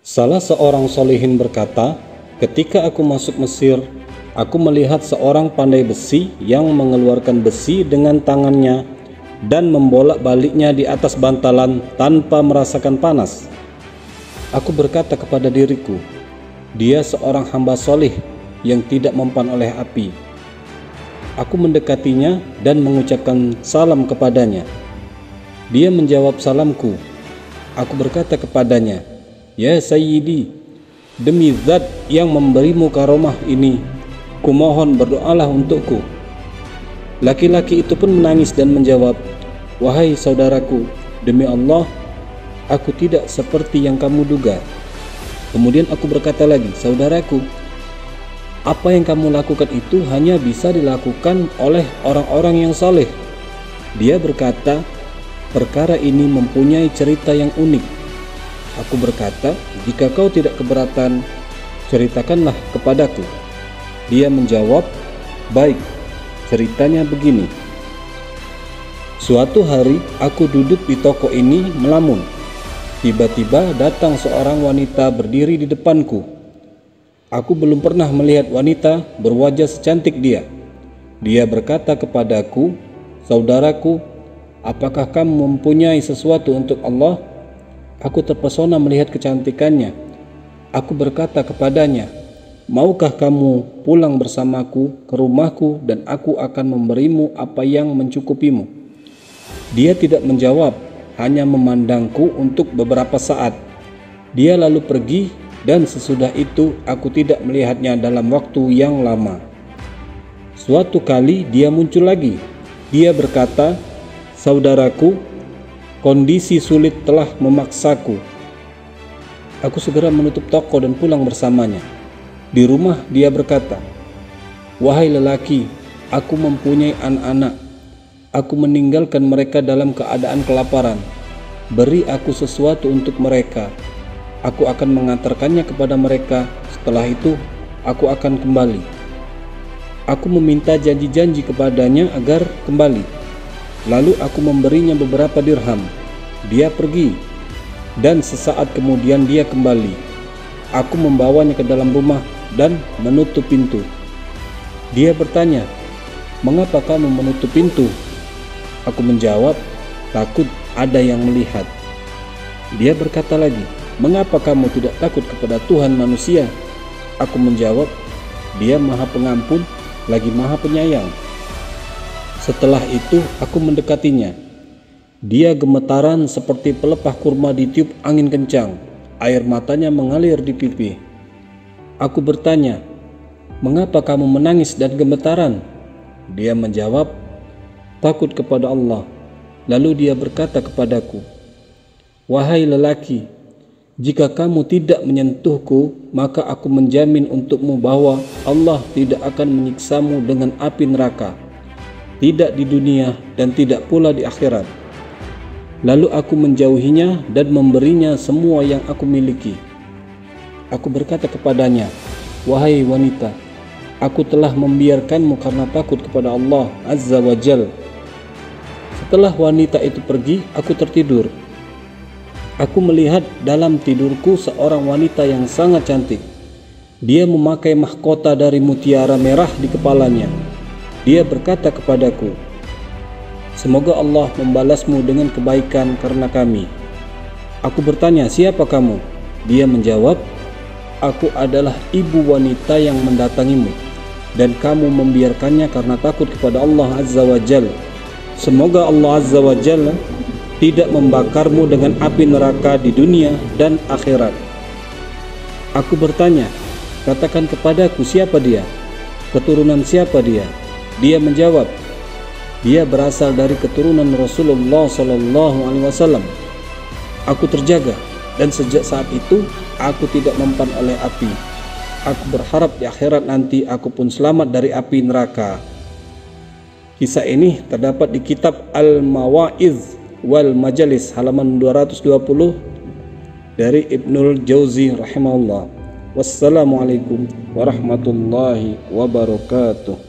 Salah seorang solihin berkata, ketika aku masuk Mesir, aku melihat seorang pandai besi yang mengeluarkan besi dengan tangannya dan membolak-baliknya di atas bantalan tanpa merasakan panas. Aku berkata kepada diriku, dia seorang hamba solih yang tidak mempan oleh api. Aku mendekatinya dan mengucapkan salam kepadanya. Dia menjawab salamku. Aku berkata kepadanya, ya Sayyidi, demi zat yang memberimu karomah ini, kumohon berdoalah untukku. Laki-laki itu pun menangis dan menjawab, wahai saudaraku, demi Allah, aku tidak seperti yang kamu duga. Kemudian aku berkata lagi, saudaraku, apa yang kamu lakukan itu hanya bisa dilakukan oleh orang-orang yang saleh. Dia berkata, perkara ini mempunyai cerita yang unik. Aku berkata, jika kau tidak keberatan, ceritakanlah kepadaku. Dia menjawab, baik, ceritanya begini. Suatu hari aku duduk di toko ini melamun. Tiba-tiba datang seorang wanita berdiri di depanku. Aku belum pernah melihat wanita berwajah secantik dia. Dia berkata kepadaku, saudaraku, apakah kamu mempunyai sesuatu untuk Allah? Aku terpesona melihat kecantikannya. Aku berkata kepadanya, maukah kamu pulang bersamaku ke rumahku dan aku akan memberimu apa yang mencukupimu? Dia tidak menjawab, hanya memandangku untuk beberapa saat. Dia lalu pergi dan sesudah itu aku tidak melihatnya dalam waktu yang lama. Suatu kali dia muncul lagi. Dia berkata, saudaraku, kondisi sulit telah memaksaku. Aku segera menutup toko dan pulang bersamanya. Di rumah dia berkata, wahai lelaki, aku mempunyai anak-anak. Aku meninggalkan mereka dalam keadaan kelaparan. Beri aku sesuatu untuk mereka. Aku akan mengantarkannya kepada mereka. Setelah itu, aku akan kembali. Aku meminta janji-janji kepadanya agar kembali. Lalu aku memberinya beberapa dirham. Dia pergi, dan sesaat kemudian dia kembali. Aku membawanya ke dalam rumah dan menutup pintu. Dia bertanya, mengapa kamu menutup pintu? Aku menjawab, takut ada yang melihat. Dia berkata lagi, mengapa kamu tidak takut kepada Tuhan manusia? Aku menjawab, dia maha pengampun lagi maha penyayang. Setelah itu aku mendekatinya. Dia gemetaran seperti pelepah kurma ditiup angin kencang. Air matanya mengalir di pipi. Aku bertanya, mengapa kamu menangis dan gemetaran? Dia menjawab, takut kepada Allah. Lalu dia berkata kepadaku, wahai lelaki, jika kamu tidak menyentuhku, maka aku menjamin untukmu bahwa Allah tidak akan menyiksamu dengan api neraka, tidak di dunia dan tidak pula di akhirat. Lalu aku menjauhinya dan memberinya semua yang aku miliki. Aku berkata kepadanya, wahai wanita, aku telah membiarkanmu karena takut kepada Allah Azza wa Jal. Setelah wanita itu pergi, aku tertidur. Aku melihat dalam tidurku seorang wanita yang sangat cantik. Dia memakai mahkota dari mutiara merah di kepalanya. Dia berkata kepadaku, semoga Allah membalasmu dengan kebaikan karena kami. Aku bertanya, siapa kamu? Dia menjawab, aku adalah ibu wanita yang mendatangimu, dan kamu membiarkannya karena takut kepada Allah Azza wa Jalla. Semoga Allah Azza wa Jalla tidak membakarmu dengan api neraka di dunia dan akhirat. Aku bertanya, katakan kepadaku siapa dia? Keturunan siapa dia? Dia menjawab, dia berasal dari keturunan Rasulullah SAW. Aku terjaga, dan sejak saat itu aku tidak mempan oleh api. Aku berharap di akhirat nanti aku pun selamat dari api neraka. Kisah ini terdapat di kitab Al-Mawa'iz wal Majalis halaman 220 dari Ibnul Jauzi rahimahullah. Wassalamualaikum warahmatullahi wabarakatuh.